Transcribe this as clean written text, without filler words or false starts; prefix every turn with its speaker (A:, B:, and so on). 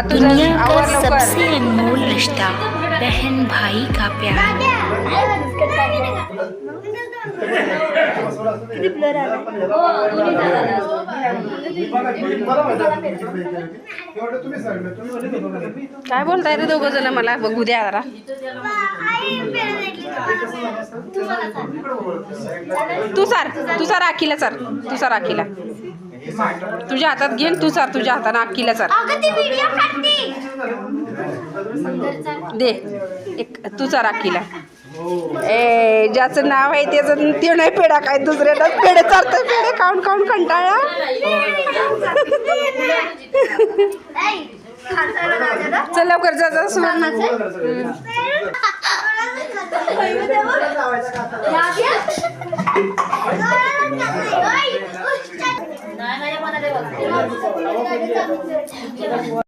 A: दुनिया का सबसे अनमोल रिश्ता बहन भाई का प्यार। काय बोलताय रे दोघ जण? मला बघू द्या जरा. तू सार राखीला सर, तू सार राखीला. तुझ्या हातात घेन, तू सार तुझ्या हाताने अक्कीला सर दे. एक तू सार अक्कीला. ए ज्याचं नाव आहे त्याचं ते नाही पेढा काय दुसऱ्याला पेढे चालतं. पेढे खाऊन खाऊन कंटाळा. चल लवकर जा जा सुवर्ण.